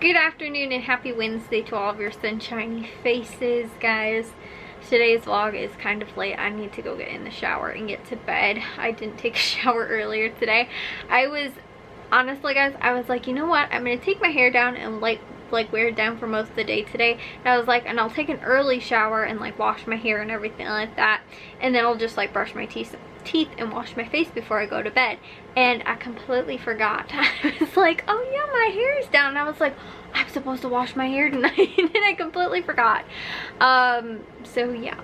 Good afternoon and happy Wednesday to all of your sunshiny faces, guys. Today's vlog is kind of late. I need to go get in the shower and get to bed. I didn't take a shower earlier today. Honestly, guys, I was like, you know what? I'm going to take my hair down and like wear it down for most of the day today. And I was like, and I'll take an early shower and like wash my hair and everything like that. And then I'll just like brush my teeth and wash my face before I go to bed. And I completely forgot. I was like, oh yeah, my hair is down. And I was like, I'm supposed to wash my hair tonight. And I completely forgot. So yeah.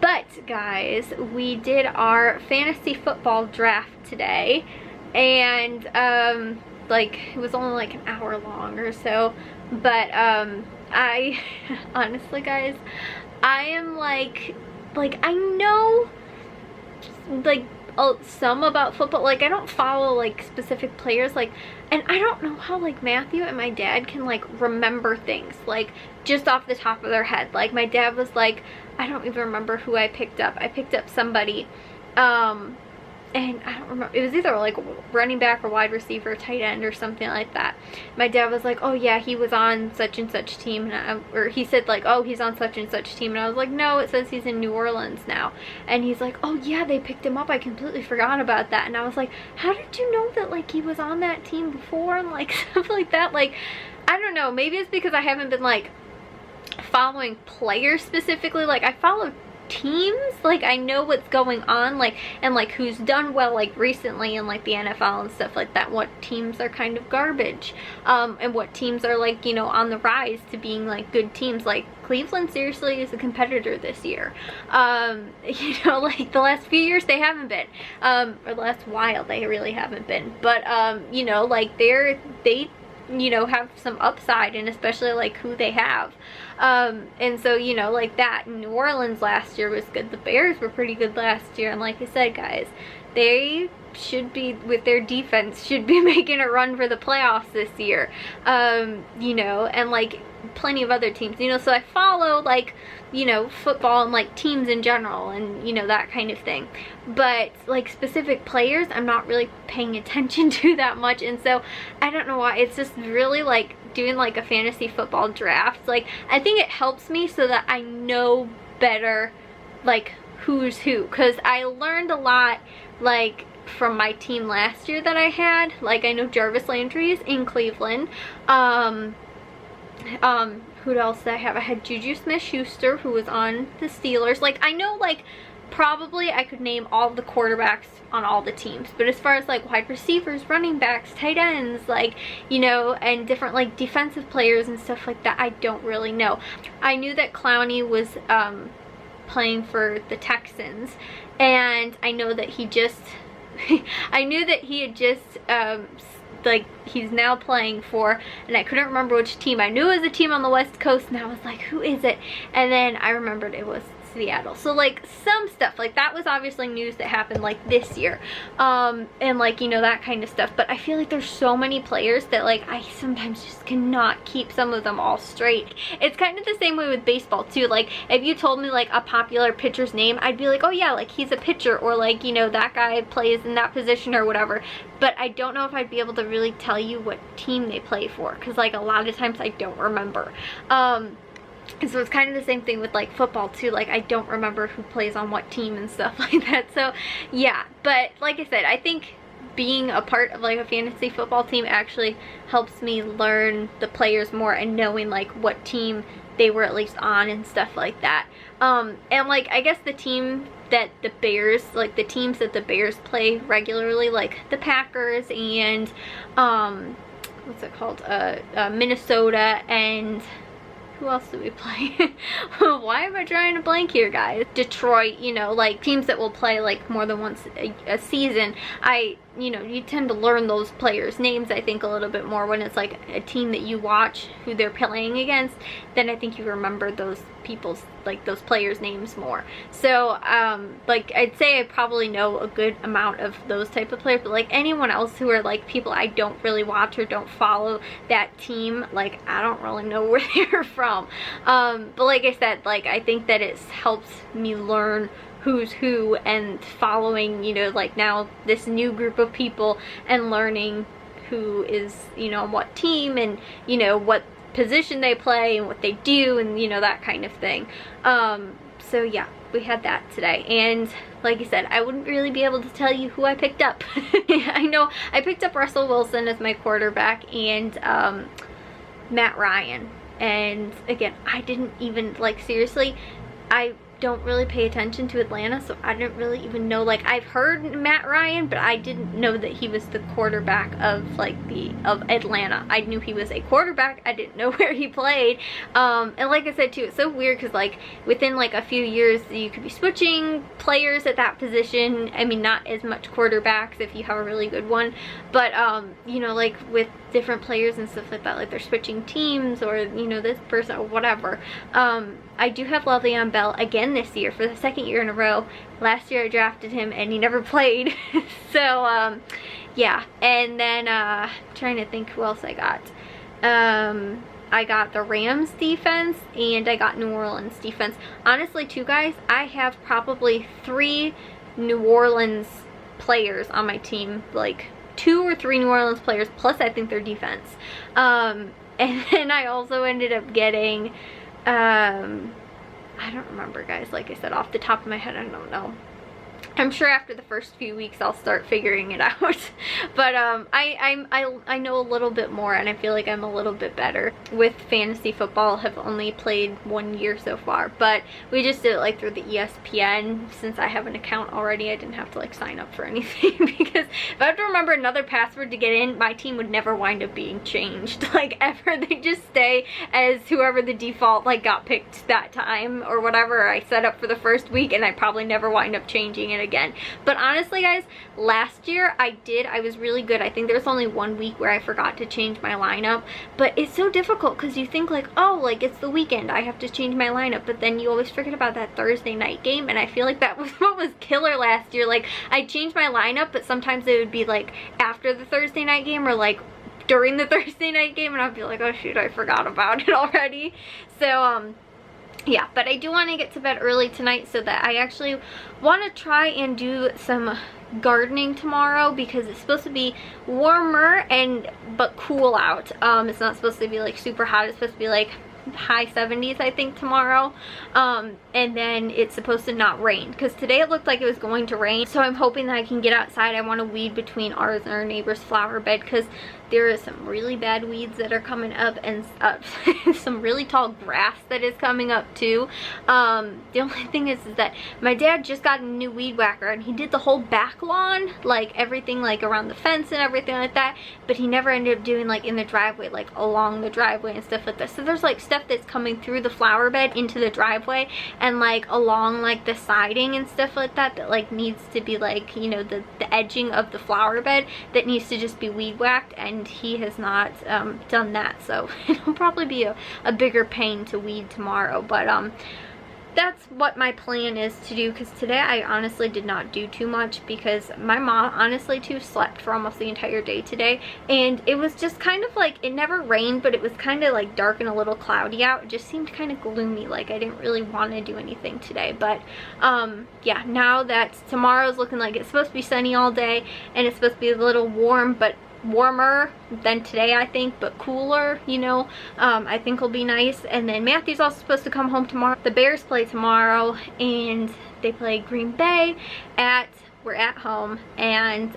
But guys, we did our fantasy football draft today. And like it was only like an hour long or so. But I honestly, guys, I am like I know like some about football. Like I don't follow like specific players, like, and I don't know how like Matthew and my dad can like remember things like just off the top of their head. Like my dad was like, I don't even remember who I picked up. I picked up somebody and I don't remember, it was either like running back or wide receiver, tight end or something like that. My dad was like, oh yeah, he was on such and such team, and or he said like, oh, he's on such and such team, and I was like, no, it says he's in New Orleans now. And he's like, oh yeah, they picked him up, I completely forgot about that. And I was like, how did you know that like he was on that team before, and like stuff like that. Like I don't know, maybe it's because I haven't been like following players specifically. Like I follow teams, like I know what's going on, like, and like who's done well like recently in like the NFL and stuff like that, what teams are kind of garbage, and what teams are like, you know, on the rise to being like good teams. Like Cleveland seriously is a competitor this year. You know, like the last few years they haven't been, or the last while they really haven't been, but you know, like they you know, have some upside, and especially like who they have. And so, you know, like that New Orleans last year was good. The Bears were pretty good last year, and like I said, guys, they should be, with their defense, should be making a run for the playoffs this year. You know, and like plenty of other teams, you know, so I follow like, you know, football and like teams in general, and you know, that kind of thing. But like specific players, I'm not really paying attention to that much. And so I don't know why, it's just really like doing like a fantasy football draft, like I think it helps me so that I know better like who's who, because I learned a lot like from my team last year that I had. Like I know Jarvis Landry is in Cleveland. Who else did I have? I had Juju Smith-Schuster, who was on the Steelers. Like I know like probably I could name all the quarterbacks on all the teams, but as far as like wide receivers, running backs, tight ends, like, you know, and different like defensive players and stuff like that, I don't really know. I knew that Clowney was playing for the Texans, and I know that he just I knew that he had just like he's now playing for, and I couldn't remember which team. I knew it was a team on the West Coast, and I was like, who is it? And then I remembered it was Seattle. So like some stuff like that was obviously news that happened like this year, and like, you know, that kind of stuff. But I feel like there's so many players that like I sometimes just cannot keep some of them all straight. It's kind of the same way with baseball too. Like if you told me like a popular pitcher's name, I'd be like, oh yeah, like he's a pitcher, or like, you know, that guy plays in that position or whatever. But I don't know if I'd be able to really tell you what team they play for, because like a lot of times I don't remember. And so it's kind of the same thing with like football too. Like I don't remember who plays on what team and stuff like that. So yeah, but like I said, I think being a part of like a fantasy football team actually helps me learn the players more, and knowing like what team they were at least on and stuff like that. And like I guess the team that the Bears, like the teams that the Bears play regularly, like the Packers and what's it called, Minnesota, and who else do we play? Why am I drawing a blank here, guys? Detroit, you know, like teams that will play like more than once a season. You know, you tend to learn those players' names, I think, a little bit more when it's like a team that you watch who they're playing against. Then I think you remember those people's, like those players' names more. So like I'd say I probably know a good amount of those type of players, but like anyone else who are like people I don't really watch or don't follow that team, like I don't really know where they're from. But like I said, like I think that it helps me learn who's who, and following, you know, like now this new group of people and learning who is, you know, on what team, and, you know, what position they play and what they do, and, you know, that kind of thing. So yeah, we had that today, and like I said, I wouldn't really be able to tell you who I picked up. I know I picked up Russell Wilson as my quarterback, and Matt Ryan. And again, I didn't even, like, seriously, I don't really pay attention to Atlanta, so I didn't really even know, like, I've heard Matt Ryan, but I didn't know that he was the quarterback of, like, of Atlanta. I knew he was a quarterback, I didn't know where he played. And like I said too, it's so weird because, like, within like a few years you could be switching players at that position. I mean, not as much quarterbacks if you have a really good one, but you know, like with different players and stuff like that, like they're switching teams, or, you know, this person or whatever. I do have Le'Veon Bell again this year for the second year in a row. Last year I drafted him and he never played. So yeah, and then trying to think who else I got. I got the Rams defense, and I got New Orleans defense. Honestly too, guys, I have probably 3 New Orleans players on my team, like 2 or 3 New Orleans players, plus I think their defense. And then I also ended up getting, I don't remember, guys, like I said, off the top of my head, I don't know. I'm sure after the first few weeks I'll start figuring it out. But I know a little bit more, and I feel like I'm a little bit better with fantasy football. Have only played 1 year so far, but we just did it like through the ESPN. Since I have an account already, I didn't have to like sign up for anything, because if I have to remember another password to get in, my team would never wind up being changed, like, ever. They just stay as whoever the default like got picked that time or whatever I set up for the first week, and I probably never wind up changing it again. But honestly, guys, last year I was really good. I think there was only 1 week where I forgot to change my lineup, but it's so difficult because you think like, oh, like it's the weekend, I have to change my lineup, but then you always forget about that Thursday night game. And I feel like that was what was killer last year. Like, I changed my lineup, but sometimes it would be like after the Thursday night game, or like during the Thursday night game, and I'd be like, oh shoot, I forgot about it already. So yeah, but I do want to get to bed early tonight, so that I actually want to try and do some gardening tomorrow, because it's supposed to be warmer but cool out. It's not supposed to be like super hot. It's supposed to be like high 70s, I think, tomorrow. And then it's supposed to not rain, because today it looked like it was going to rain. So I'm hoping that I can get outside. I want to weed between ours and our neighbor's flower bed, because there is some really bad weeds that are coming up, and some really tall grass that is coming up too. The only thing is that my dad just got a new weed whacker, and he did the whole back lawn, like everything, like around the fence and everything like that, but he never ended up doing like in the driveway, like along the driveway and stuff like that. So there's like stuff that's coming through the flower bed into the driveway, and like along like the siding and stuff like that, that like needs to be like, you know, the edging of the flower bed, that needs to just be weed whacked, and he has not done that. So it'll probably be a bigger pain to weed tomorrow, but that's what my plan is to do, because today I honestly did not do too much, because my mom honestly too slept for almost the entire day today, and it was just kind of like, it never rained, but it was kind of like dark and a little cloudy out. It just seemed kind of gloomy, like I didn't really want to do anything today. But yeah, now that tomorrow's looking like it's supposed to be sunny all day, and it's supposed to be a little warm, but warmer than today, I think, but cooler, you know, I think will be nice. And then Matthew's also supposed to come home tomorrow. The Bears play tomorrow, and they play Green Bay we're at home, and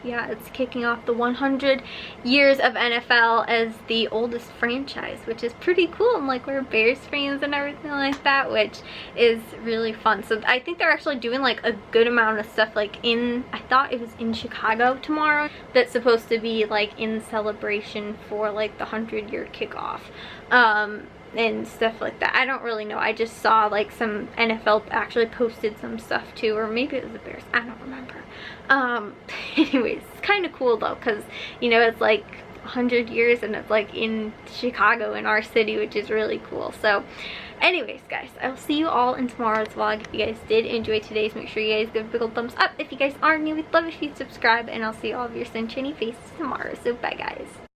yeah, it's kicking off the 100 years of NFL as the oldest franchise, which is pretty cool. And like, we're Bears fans and everything like that, which is really fun. So I think they're actually doing like a good amount of stuff, like I thought it was in Chicago tomorrow, that's supposed to be like in celebration for like the 100-year kickoff. And stuff like that. I don't really know. I just saw like some NFL actually posted some stuff too, or maybe it was the Bears. I don't remember. Anyways, it's kind of cool though, because, you know, it's like 100 years and it's like in Chicago, in our city, which is really cool. So anyways, guys, I'll see you all in tomorrow's vlog. If you guys did enjoy today's, make sure you guys give a big old thumbs up. If you guys are new, we'd love if you'd subscribe, and I'll see all of your sunshiny faces tomorrow. So bye, guys.